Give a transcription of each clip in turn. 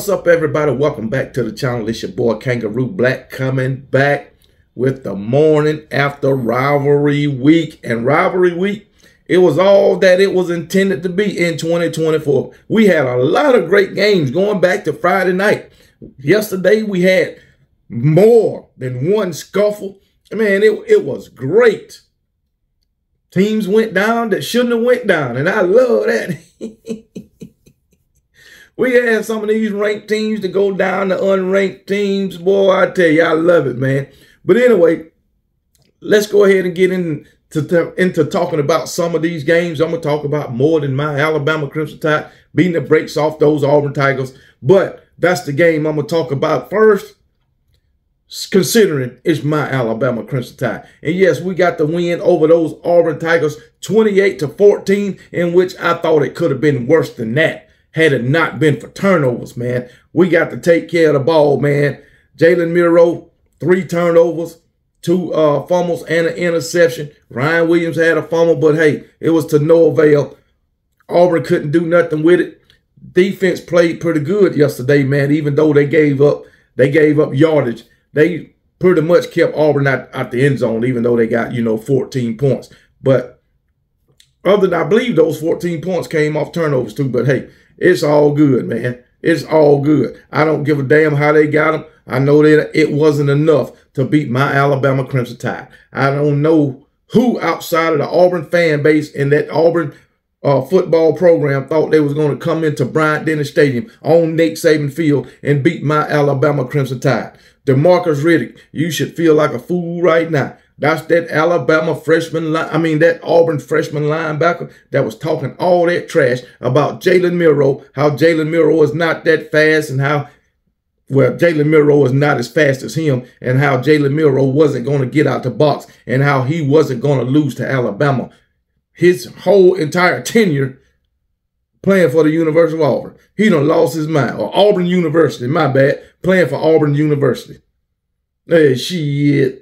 What's up, everybody? Welcome back to the channel. It's your boy Kangaroo Black coming back with the morning after Rivalry Week. And Rivalry Week, it was all that it was intended to be in 2024. We had a lot of great games going back to Friday night. Yesterday, we had more than one scuffle. Man, it was great. Teams went down that shouldn't have went down, and I love that. We had some of these ranked teams to go down to unranked teams. Boy, I tell you, I love it, man. But anyway, let's go ahead and get into talking about some of these games. I'm going to talk about more than my Alabama Crimson Tide beating the brakes off those Auburn Tigers. But that's the game I'm going to talk about first, considering it's my Alabama Crimson Tide. And yes, we got the win over those Auburn Tigers 28-14, in which I thought it could have been worse than that. Had it not been for turnovers, man. We got to take care of the ball, man. Jalen Miro, 3 turnovers, 2 fumbles, and an interception. Ryan Williams had a fumble, but hey, it was to no avail. Auburn couldn't do nothing with it. Defense played pretty good yesterday, man, even though they gave up yardage. They pretty much kept Auburn out the end zone, even though they got, 14 points. But other than I believe those 14 points came off turnovers too, but hey, it's all good, man. It's all good. I don't give a damn how they got them. I know that it wasn't enough to beat my Alabama Crimson Tide. I don't know who outside of the Auburn fan base and that Auburn football program thought they was going to come into Bryant-Denny Stadium on Nick Saban Field and beat my Alabama Crimson Tide. DeMarcus Riddick, you should feel like a fool right now. That's that Alabama freshman, that Auburn freshman linebacker that was talking all that trash about Jalen Miro, how Jalen Miro is not that fast and how, well, Jalen Miro is not as fast as him and how Jalen Miro wasn't going to get out the box and how he wasn't going to lose to Alabama. His whole entire tenure playing for the University of Auburn. He done lost his mind. Or Auburn University, my bad, playing for Auburn University. Hey, shit.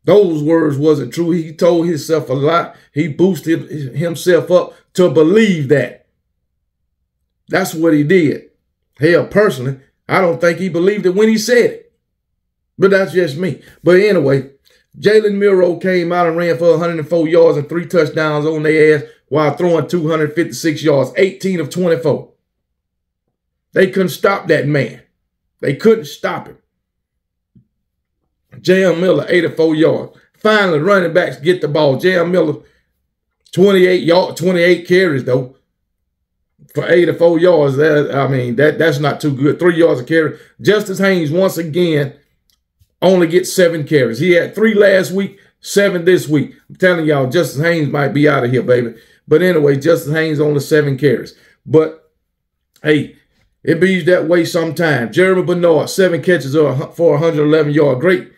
Those words wasn't true. He told himself a lie. He boosted himself up to believe that. That's what he did. Hell, personally, I don't think he believed it when he said it. But that's just me. But anyway, Jalen Miro came out and ran for 104 yards and 3 touchdowns on their ass while throwing 256 yards, 18 of 24. They couldn't stop that man. They couldn't stop him. J.M. Miller, 84 yards. Finally, running backs get the ball. J.M. Miller, 28 carries, though, for 84 yards. That's not too good. 3 yards a carry. Justice Haynes, once again, only gets 7 carries. He had 3 last week, 7 this week. I'm telling y'all, Justice Haynes might be out of here, baby. But anyway, Justice Haynes only 7 carries. But, hey, it be that way sometimes. Jeremy Bernard, 7 catches for 111 yards. Great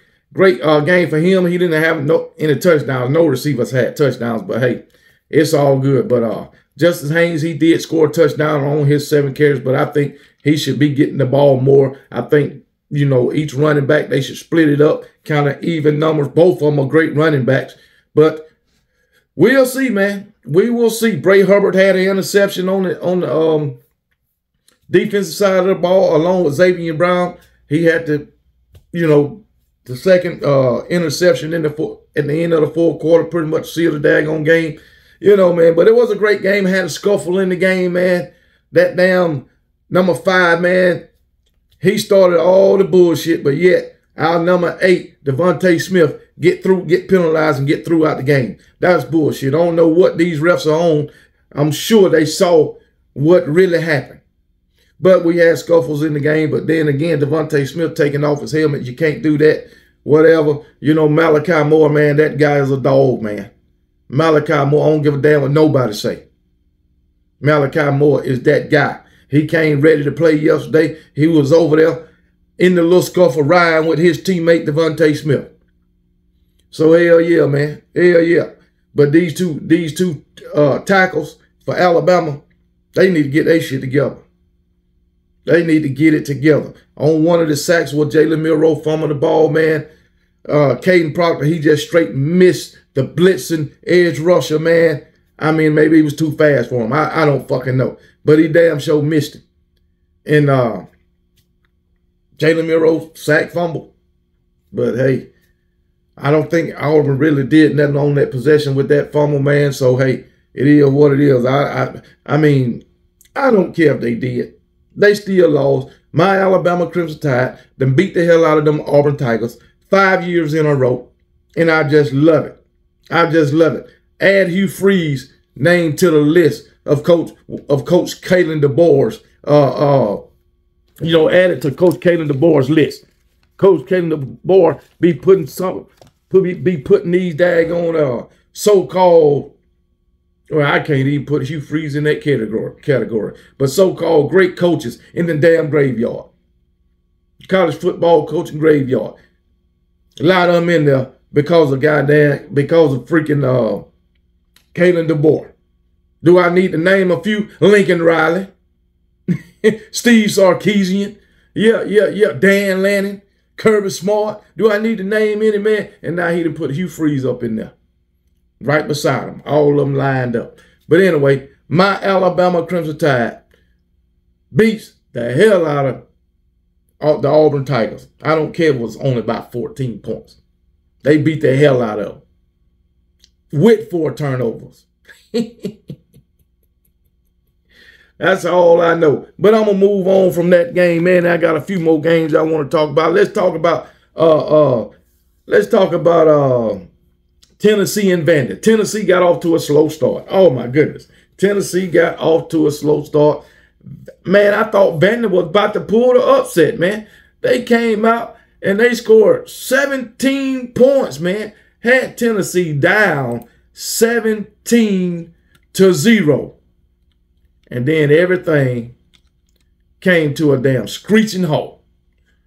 game for him. He didn't have any touchdowns. No receivers had touchdowns, but hey, it's all good. But Justice Haynes, he did score a touchdown on his 7 carries, but I think he should be getting the ball more. I think, each running back, they should split it up, kind of even numbers. Both of them are great running backs. But we'll see, man. We will see. Bray Hubbard had an interception on the defensive side of the ball, along with Xavier Brown. He had to, the second interception at the end of the 4th quarter pretty much sealed the daggone game. Man, but it was a great game. Had a scuffle in the game, man. That damn number 5, man, he started all the bullshit, but yet our number 8, Devontae Smith, get penalized and get through out the game. That's bullshit. I don't know what these refs are on. I'm sure they saw what really happened. But we had scuffles in the game. But then again, Devontae Smith taking off his helmet. You can't do that. Whatever. Malachi Moore, man, that guy is a dog, man. Malachi Moore, I don't give a damn what nobody say. Malachi Moore is that guy. He came ready to play yesterday. He was over there in the little scuffle riding with his teammate, Devontae Smith. So hell yeah, man. Hell yeah. But these two tackles for Alabama, they need to get their shit together. They need to get it together. On one of the sacks where Jalen Miro fumbled the ball, man, Caden Proctor, he just straight missed the blitzing edge rusher, man. Maybe he was too fast for him. I don't fucking know. But he damn sure missed it. And Jalen Miro sack fumble. But hey, I don't think Auburn really did nothing on that possession with that fumble, man. So hey, it is what it is. I mean, I don't care if they did. They still lost. My Alabama Crimson Tide then beat the hell out of them Auburn Tigers 5 years in a row. And I just love it. I just love it. Add Hugh Freeze name to the list of Coach Kalen DeBoer's add it to Coach Kalen DeBoer's list. Coach Kalen DeBoer be putting these daggone so-called, well, I can't even put Hugh Freeze in that category, but so-called great coaches in the damn graveyard. College football coaching graveyard. A lot of them in there because of freaking Kalen DeBoer. Do I need to name a few? Lincoln Riley, Steve Sarkisian, yeah, Dan Lanning, Kirby Smart. Do I need to name any, man? And now he done put Hugh Freeze up in there, right beside him, all of them lined up. But anyway, my Alabama Crimson Tide beats the hell out of the Auburn Tigers. I don't care if it was only about 14 points. They beat the hell out of them with 4 turnovers. That's all I know. But I'm gonna move on from that game, man. I got a few more games I want to talk about. Let's talk about Tennessee and Vandy. Tennessee got off to a slow start. Oh my goodness. Tennessee got off to a slow start. Man, I thought Vandy was about to pull the upset, man. They came out and they scored 17 points, man. Had Tennessee down 17-0. And then everything came to a damn screeching halt.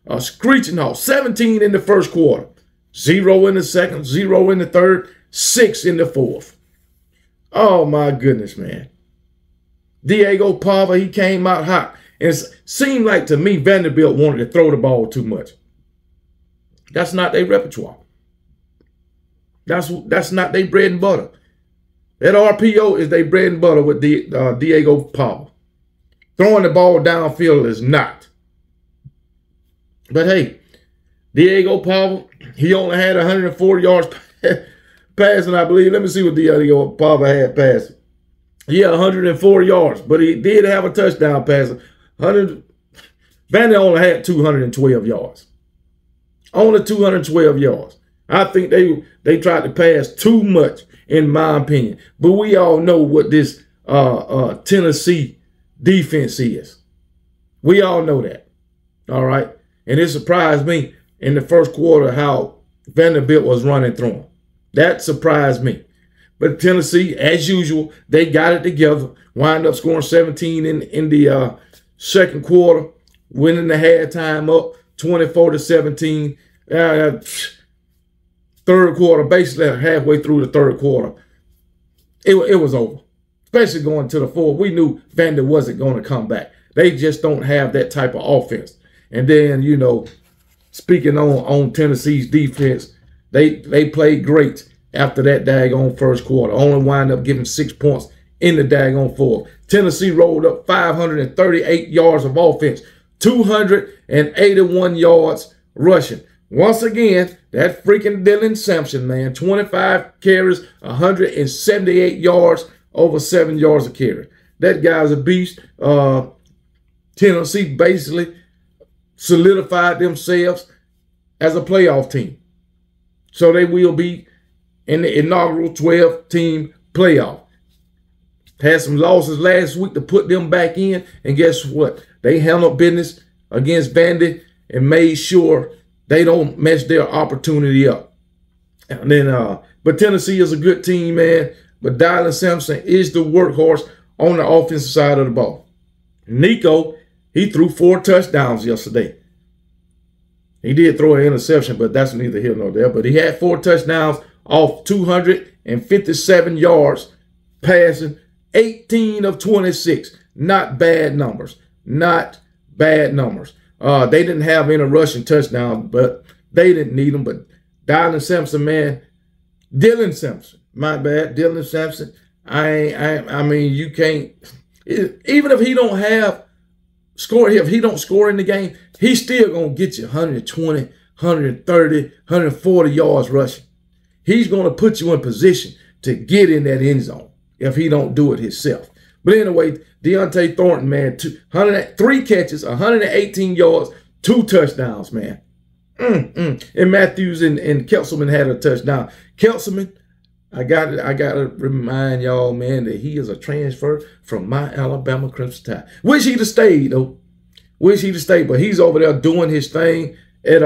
A screeching halt. 17 in the first quarter. 0 in the second. 0 in the third. 6 in the fourth. Oh, my goodness, man. Diego Pava, he came out hot. And it seemed like to me Vanderbilt wanted to throw the ball too much. That's not their repertoire. That's not their bread and butter. That RPO is their bread and butter with Diego Pava. Throwing the ball downfield is not. But hey, Diego Pava, he only had 104 yards passing, I believe. Let me see what Diego Pava had passing. Yeah, 104 yards, but he did have a touchdown pass. Vandy only had 212 yards. Only 212 yards. I think they tried to pass too much, in my opinion. But we all know what this Tennessee defense is. We all know that. All right. And it surprised me in the first quarter how Vanderbilt was running through them. That surprised me. But Tennessee, as usual, they got it together. Wind up scoring 17 in the second quarter, winning the halftime up 24-17. Third quarter, basically halfway through the third quarter, it was over. Especially going to the fourth. We knew Vandy wasn't going to come back. They just don't have that type of offense. And then, you know, speaking on Tennessee's defense, they played great after that daggone first quarter. Only wind up giving 6 points in the daggone fourth. Tennessee rolled up 538 yards of offense, 281 yards rushing. Once again, that freaking Dylan Sampson, man, 25 carries, 178 yards, over 7 yards a carry. That guy's a beast. Tennessee basically solidified themselves as a playoff team. So they will be in the inaugural 12-team playoff. Had some losses last week to put them back in. And guess what? They handled business against Vandy and made sure they don't mess their opportunity up. And then, but Tennessee is a good team, man. But Dylan Sampson is the workhorse on the offensive side of the ball. Nico, he threw 4 touchdowns yesterday. He did throw an interception, but that's neither here nor there. But he had 4 touchdowns off 257 yards passing, 18 of 26. Not bad numbers. Not bad numbers. They didn't have any rushing touchdowns, but they didn't need them. But Dylan Sampson, man, Dylan Sampson, my bad, Dylan Sampson. I mean, you can't, even if he don't have score. If he don't score in the game, he's still going to get you 120, 130, 140 yards rushing. He's going to put you in position to get in that end zone if he don't do it himself. But anyway, Deontay Thornton, man, 3 catches, 118 yards, 2 touchdowns, man. And Matthews and Kelselman had a touchdown. Kelselman, I gotta remind y'all, man, that he is a transfer from my Alabama Crimson Tide. Wish he'd have stayed, though. Wish he'd have stayed, but he's over there doing his thing at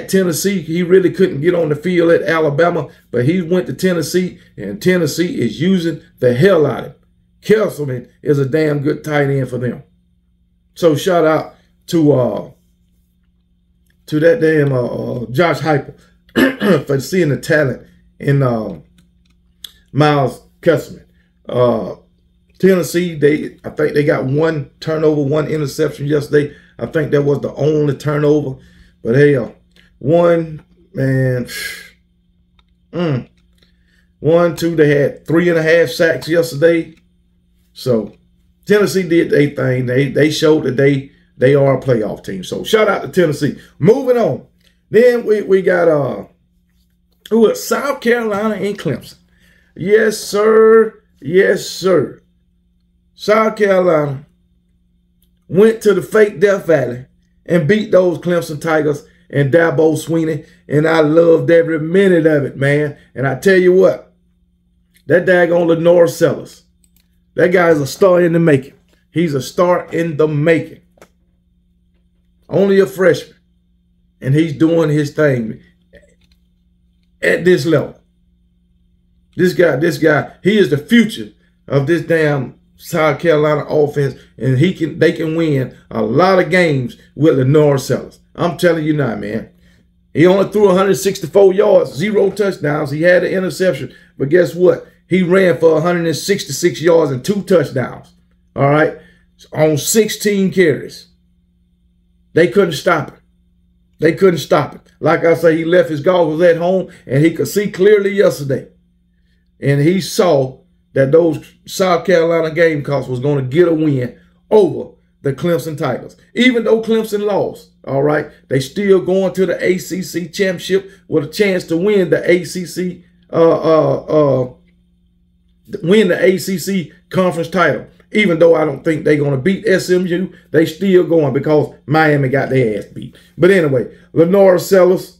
Tennessee. He really couldn't get on the field at Alabama, but he went to Tennessee, and Tennessee is using the hell out of him. Kelselman is a damn good tight end for them. So shout out to that damn Josh Heupel for seeing the talent in Miles Kelselman. Tennessee, I think they got 1 turnover, 1 interception yesterday. I think that was the only turnover. But hell, 1, man, 1, 2, they had 3.5 sacks yesterday. So Tennessee did their thing. They showed that they are a playoff team. So shout out to Tennessee. Moving on. Then we got South Carolina and Clemson. Yes, sir. Yes, sir. South Carolina went to the fake Death Valley and beat those Clemson Tigers and Dabo Swinney. And I loved every minute of it, man. And I tell you what, that daggone Lenore Sellers, that guy is a star in the making. He's a star in the making. Only a freshman. And he's doing his thing at this level. This guy, he is the future of this damn South Carolina offense, and they can win a lot of games with Lenore Sellers. I'm telling you now, man. He only threw 164 yards, 0 touchdowns. He had an interception, but guess what? He ran for 166 yards and 2 touchdowns. All right, on 16 carries. They couldn't stop him. They couldn't stop him. Like I say, he left his goggles at home, and he could see clearly yesterday. And he saw that those South Carolina Gamecocks was going to get a win over the Clemson Tigers. Even though Clemson lost, all right, they still going to the ACC championship with a chance to win the ACC conference title. Even though I don't think they're going to beat SMU, they still going because Miami got their ass beat. But anyway, Lenore Sellers,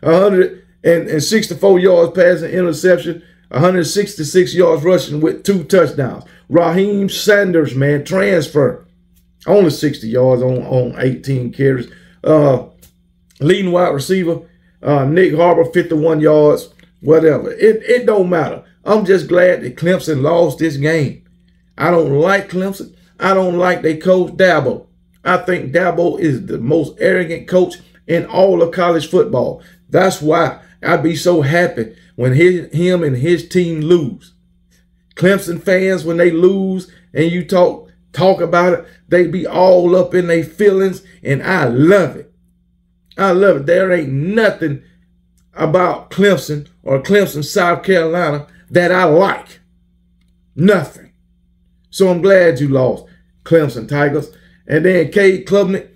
164 yards passing, interception, 166 yards rushing with 2 touchdowns. Raheem Sanders, man, transfer. Only 60 yards on 18 carries. Leading wide receiver, Nick Harbor, 51 yards, whatever. It don't matter. I'm just glad that Clemson lost this game. I don't like Clemson. I don't like their coach, Dabo. I think Dabo is the most arrogant coach in all of college football. That's why I'd be so happy when him and his team lose. Clemson fans, when they lose and you talk about it, they be all up in their feelings, and I love it. I love it. There ain't nothing about Clemson or Clemson, South Carolina that I like. Nothing. So I'm glad you lost, Clemson Tigers. And then Cade Klubnik,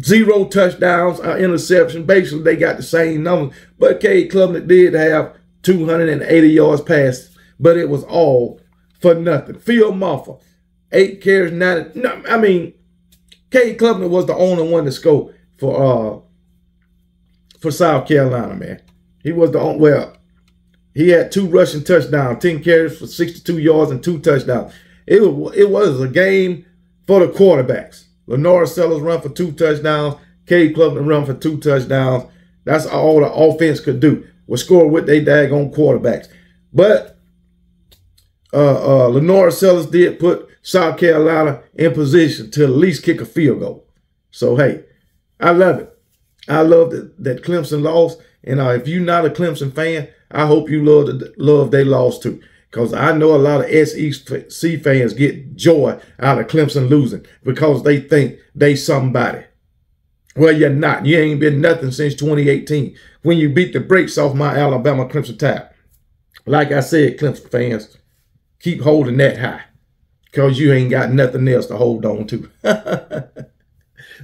0 touchdowns, interception. Basically, they got the same numbers. But Cade Klubnik did have 280 yards passed, but it was all for nothing. Phil Muffer, 8 carries, 90. No, I mean, Cade Klubnik was the only one to score for South Carolina, man. He was the only, well, he had 2 rushing touchdowns, 10 carries for 62 yards and 2 touchdowns. It was a game for the quarterbacks. Lenore Sellers run for 2 touchdowns. Cade Klubnik run for 2 touchdowns. That's all the offense could do, was score with their daggone quarterbacks. But Lenore Sellers did put South Carolina in position to at least kick a field goal. So, hey, I love it. I love that Clemson lost. And if you're not a Clemson fan, I hope you love they lost too. Because I know a lot of SEC fans get joy out of Clemson losing because they think they somebody. Well, you're not. You ain't been nothing since 2018 when you beat the brakes off my Alabama Crimson Tide. Like I said, Clemson fans, keep holding that high. because you ain't got nothing else to hold on to.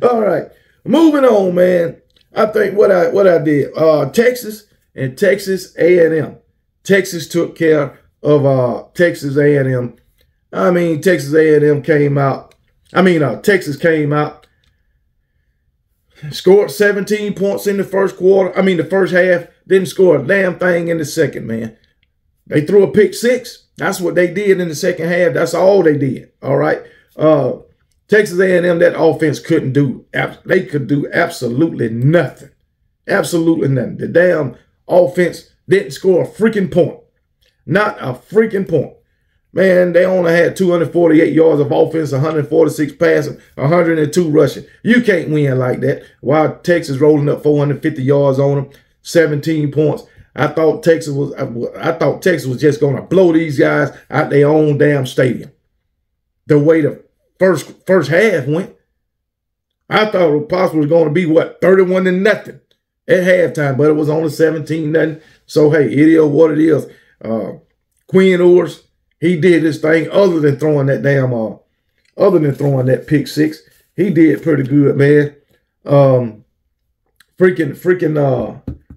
All right, moving on, man. I think what I did, Texas and Texas A&M. Texas took care of Texas A&M. I mean, Texas A&M came out. Texas came out, scored 17 points in the first quarter. The first half. Didn't score a damn thing in the second, man. They threw a pick six. That's what they did in the second half. That's all they did. All right. Texas A&M, that offense couldn't do. They could do absolutely nothing. Absolutely nothing. The damn offense didn't score a freaking point. Not a freaking point. Man, they only had 248 yards of offense, 146 passing, 102 rushing. You can't win like that. While Texas rolling up 450 yards on them, 17 points. I thought Texas was just gonna blow these guys out their own damn stadium. The way the first half went, I thought it possibly was gonna be 31-0 at halftime, but it was only 17-0. So hey, it is what it is. Quinn Ewers, he did his thing. Other than throwing that pick six, he did pretty good, man.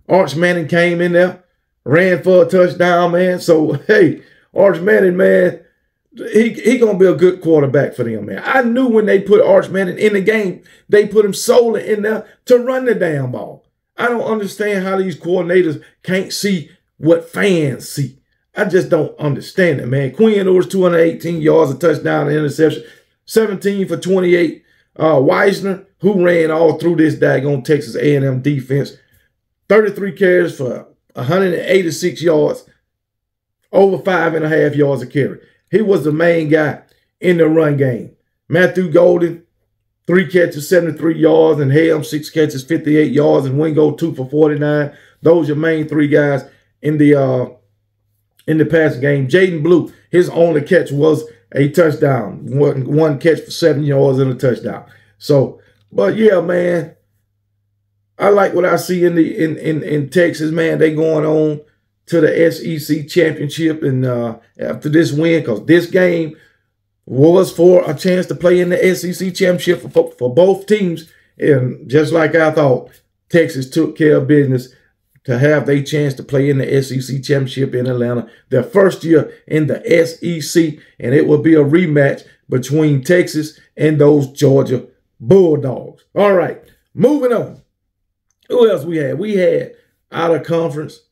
Arch Manning came in there, ran for a touchdown, man. So, hey, Arch Manning, man, he going to be a good quarterback for them, man. I knew when they put Arch Manning in the game, they put him solely in there to run the damn ball. I don't understand how these coordinators can't see what fans see. I just don't understand it, man. Quinn Ewers, 218 yards, a touchdown, an interception, 17 for 28. Weisner, who ran all through this daggone Texas A&M defense, 33 carries for 186 yards, over 5.5 yards a carry. He was the main guy in the run game. Matthew Golden, 3 catches, 73 yards, and Helm, 6 catches, 58 yards, and Wingo, 2 for 49. Those are your main 3 guys in the passing game. Jaden Blue, his only catch was a touchdown. One catch for 7 yards and a touchdown. So, but yeah, man, I like what I see in Texas, man. They going on to the SEC championship, and after this win, because this game was for a chance to play in the SEC championship for both teams. And just like I thought, Texas took care of business to have their chance to play in the SEC championship in Atlanta, their first year in the SEC, and it will be a rematch between Texas and those Georgia Bulldogs. All right, moving on. Who else we had? We had out of conference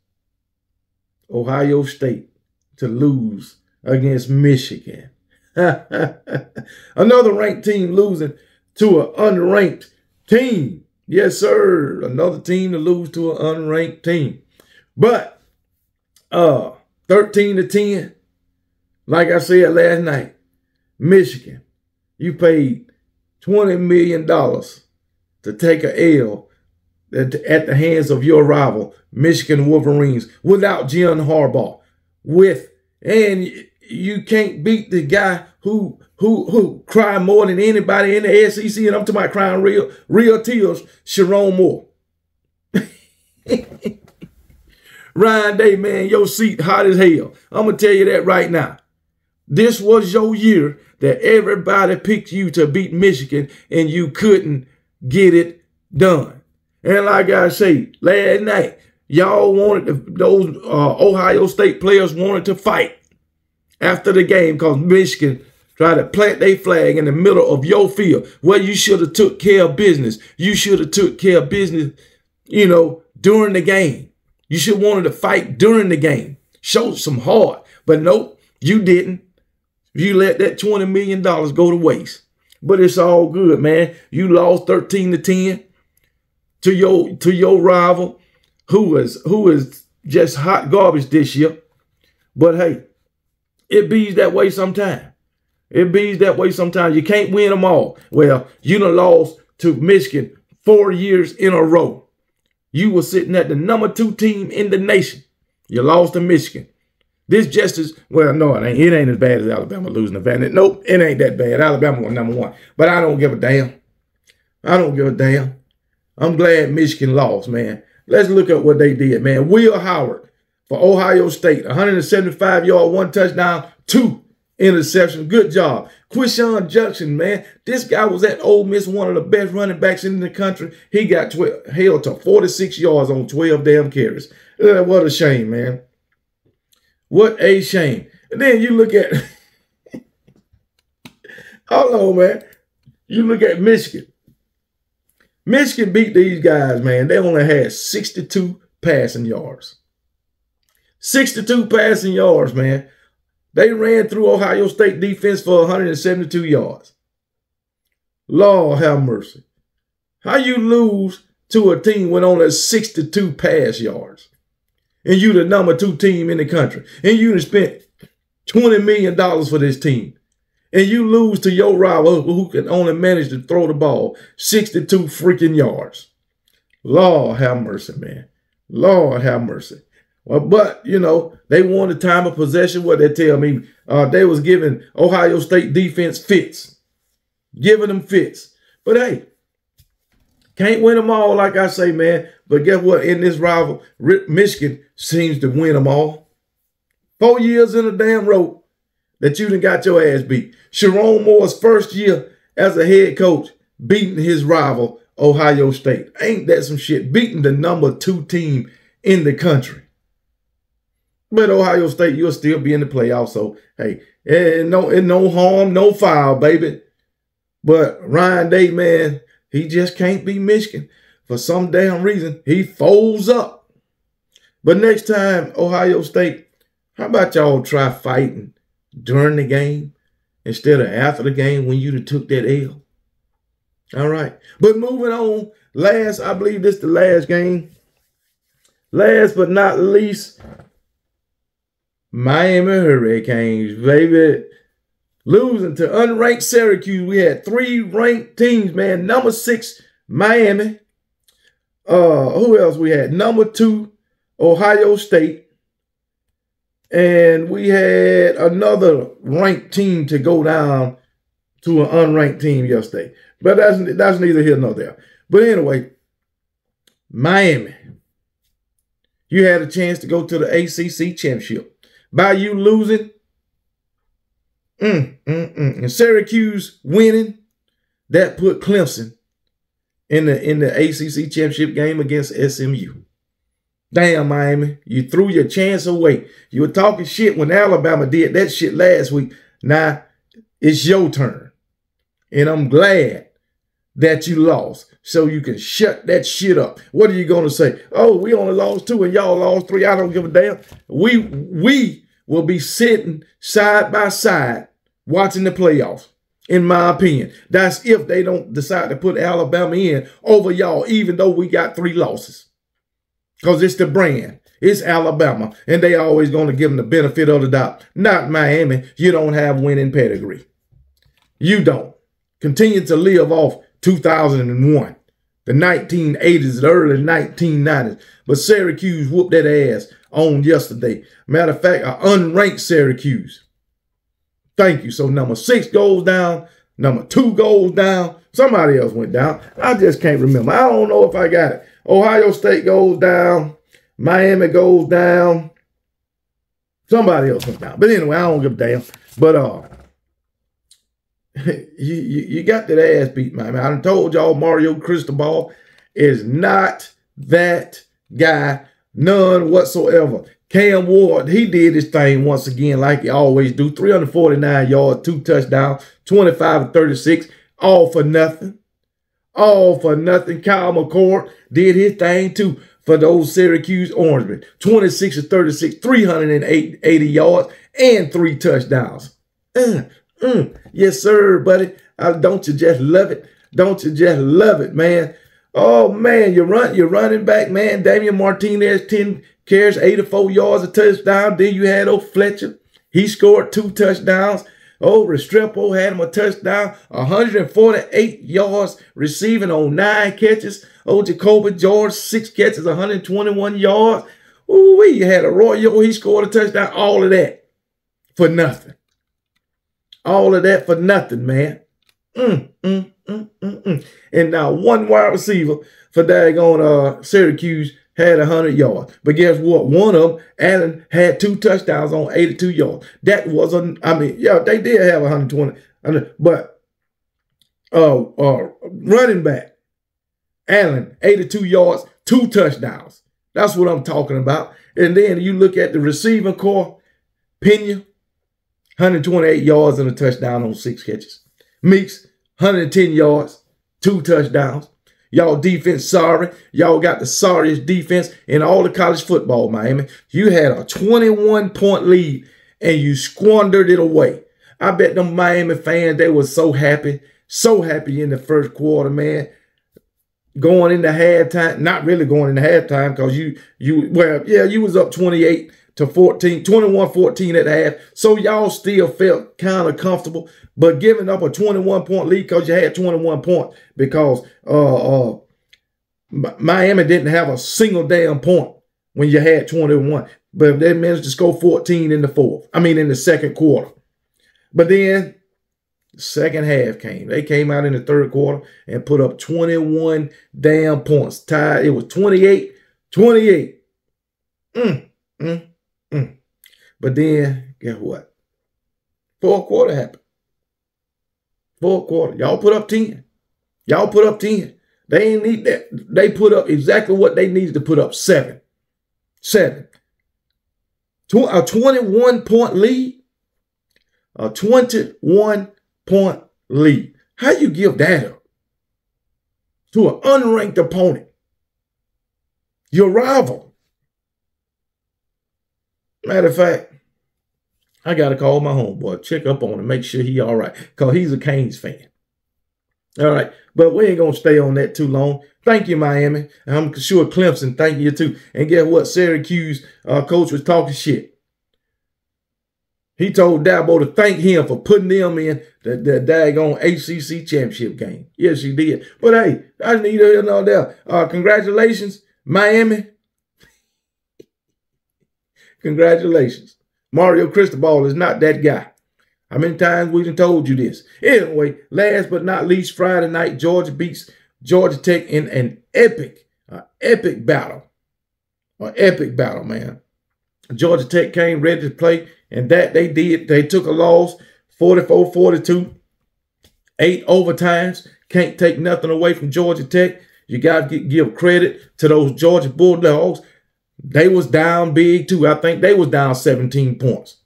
Ohio State to lose against Michigan. Another ranked team losing to an unranked team. Yes, sir. Another team to lose to an unranked team. But 13-10, like I said last night, Michigan, you paid $20 million to take an L at the hands of your rival, Michigan Wolverines, without Jim Harbaugh. And you can't beat the guy who cried more than anybody in the SEC, and I'm talking about crying real tears, Sharon Moore. Ryan Day, man, your seat hot as hell. I'm going to tell you that right now. This was your year that everybody picked you to beat Michigan, and you couldn't get it done. And like I say, last night, y'all wanted those Ohio State players wanted to fight after the game because Michigan tried to plant their flag in the middle of your field where you should have took care of business. You should have took care of business, during the game. You should have wanted to fight during the game. Show some heart. But nope, you didn't. You let that $20 million go to waste. But it's all good, man. You lost 13-10 to your rival, who is just hot garbage this year. But hey, it bees that way sometimes. It bees that way sometimes. You can't win them all. Well, you done lost to Michigan 4 years in a row. You were sitting at the number 2 team in the nation. You lost to Michigan. This just as, well, no, it ain't as bad as Alabama losing to Vanderbilt. Nope, it ain't that bad. Alabama was number 1. But I don't give a damn. I don't give a damn. I'm glad Michigan lost, man. Let's look at what they did, man. Will Howard for Ohio State, 175 yard, 1 touchdown, 2 interception. Good job. Quishon Judkins, man. This guy was at Ole Miss, one of the best running backs in the country. He got held to 46 yards on 12 damn carries. What a shame, man. What a shame. And then you look at, hold on, man. You look at Michigan. Michigan beat these guys, man. They only had 62 passing yards. 62 passing yards, man. They ran through Ohio State defense for 172 yards. Lord have mercy. How you lose to a team with only 62 pass yards? And you the number 2 team in the country. And you done spent $20 million for this team. And you lose to your rival who can only manage to throw the ball 62 freaking yards. Lord have mercy, man. Lord have mercy. Well, but, you know, they won the time of possession. What they tell me, they was giving Ohio State defense fits. Giving them fits. But, hey, can't win them all, like I say, man. But guess what? In this rival, Michigan seems to win them all. 4 years in a damn row that you done got your ass beat. Sharon Moore's first year as a head coach beating his rival, Ohio State. Ain't that some shit? Beating the number 2 team in the country. But Ohio State, you'll still be in the playoffs. So, hey, no harm, no foul, baby. But Ryan Day, man, he just can't beat Michigan. For some damn reason, he folds up. But next time, Ohio State, how about y'all try fighting during the game instead of after the game when you took that L? All right. But moving on, I believe this is the last game. Last but not least, Miami Hurricanes, baby. Losing to unranked Syracuse. We had 3 ranked teams, man. Number 6, Miami. Who else we had? Number 2, Ohio State. And we had another ranked team to go down to an unranked team yesterday. But that's neither here nor there. But anyway, Miami. You had a chance to go to the ACC championship. By you losing, and Syracuse winning, that put Clemson in the ACC championship game against SMU. Damn, Miami, you threw your chance away. You were talking shit when Alabama did that shit last week. Now, it's your turn. And I'm glad that you lost so you can shut that shit up. What are you going to say? Oh, we only lost 2 and y'all lost 3. I don't give a damn. We will be sitting side by side watching the playoffs, in my opinion. That's if they don't decide to put Alabama in over y'all, even though we got 3 losses. Because it's the brand. It's Alabama. And they always going to give them the benefit of the doubt. Not Miami. You don't have winning pedigree. You don't. Continue to live off 2001. The 1980s, the early 1990s. But Syracuse whooped that ass on yesterday. Matter of fact, an unranked Syracuse. Thank you. So number 6 goes down. Number 2 goes down. Somebody else went down. I just can't remember. I don't know if I got it. Ohio State goes down. Miami goes down. Somebody else went down. But anyway, I don't give a damn. But you got that ass beat, man. I done told y'all Mario Cristobal is not that guy, none whatsoever. Cam Ward, he did his thing once again like he always do. 349 yards, 2 touchdowns, 25-36, all for nothing. All for nothing. Kyle McCord did his thing too for those Syracuse Orangemen. 26-36, 380 yards, and 3 touchdowns. Yes, sir, buddy. Don't you just love it? Don't you just love it, man? Oh, man, you're running back, man. Damian Martinez, 10 carries, 84 yards, a touchdown. Then you had Fletcher. He scored 2 touchdowns. Restrepo had him a touchdown, 148 yards receiving on 9 catches. Jacoby George, 6 catches, 121 yards. You had Arroyo, he scored a touchdown. All of that for nothing. All of that for nothing, man. And now 1 wide receiver for daggone Syracuse had 100 yards. But guess what? One of them, Allen, had 2 touchdowns on 82 yards. That wasn't, I mean, yeah, they did have 120. But running back, Allen, 82 yards, 2 touchdowns. That's what I'm talking about. And then you look at the receiving core, Pena, 128 yards and a touchdown on 6 catches. Meeks, 110 yards, 2 touchdowns. Y'all defense sorry. Y'all got the sorriest defense in all of college football, Miami. You had a 21-point lead and you squandered it away. I bet them Miami fans, they were so happy in the first quarter, man. Going into halftime, not really going into halftime because you was up 28 to 14, 21-14 at the half. So y'all still felt kind of comfortable, but giving up a 21-point lead because you had 21 points because Miami didn't have a single damn point when you had 21. But they managed to score 14 in the second quarter. But then the second half came. They came out in the third quarter and put up 21 damn points. Tied. It was 28-28. But then, guess what? Fourth quarter happened. Fourth quarter. Y'all put up 10. Y'all put up 10. They ain't need that. They put up exactly what they needed to put up. 7. A 21-point lead. A 21-point lead. How you give that up to an unranked opponent? Your rival. Matter of fact, I got to call my homeboy, check up on him, make sure he all right, because he's a Canes fan. All right, but we ain't going to stay on that too long. Thank you, Miami. I'm sure Clemson, thank you too. And guess what? Syracuse coach was talking shit. He told Dabo to thank him for putting them in the daggone ACC championship game. Yes, he did. But hey, I need to hear no doubt. Congratulations, Miami. Congratulations. Mario Cristobal is not that guy. How many times we done told you this? Anyway, last but not least, Friday night, Georgia beats Georgia Tech in an epic battle. An epic battle, man. Georgia Tech came ready to play, and that they did. They took a loss, 44-42, 8 overtimes. Can't take nothing away from Georgia Tech. You got to give credit to those Georgia Bulldogs. They was down big, too. I think they was down 17 points.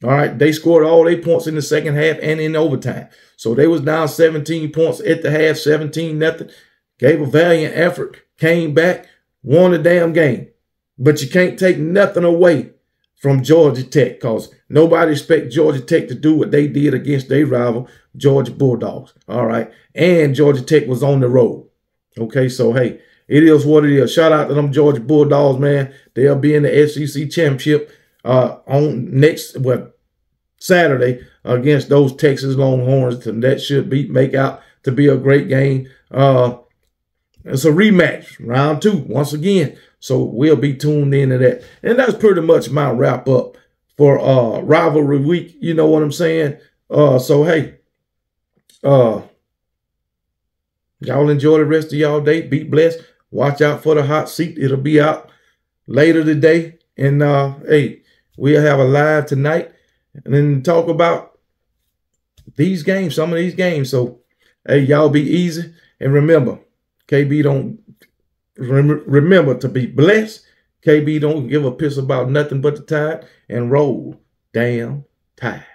All right, they scored all 8 points in the second half and in overtime. So they was down 17 points at the half, 17-0. Gave a valiant effort, came back, won the damn game. But you can't take nothing away from Georgia Tech because nobody expects Georgia Tech to do what they did against their rival, Georgia Bulldogs. All right, and Georgia Tech was on the road. Okay, so hey, it is what it is. Shout out to them Georgia Bulldogs, man. They'll be in the SEC championship on Saturday against those Texas Longhorns. And that should make out to be a great game. It's a rematch, round 2, once again. So we'll be tuned into that. And that's pretty much my wrap up for Rivalry Week. You know what I'm saying? So hey, y'all enjoy the rest of y'all day. Be blessed. Watch out for the hot seat. It'll be out later today. And hey, we'll have a live tonight and then talk about these games, some of these games. So hey, y'all be easy. And remember, KB don't remember to be blessed. KB don't give a piss about nothing but the tide, and roll damn tide.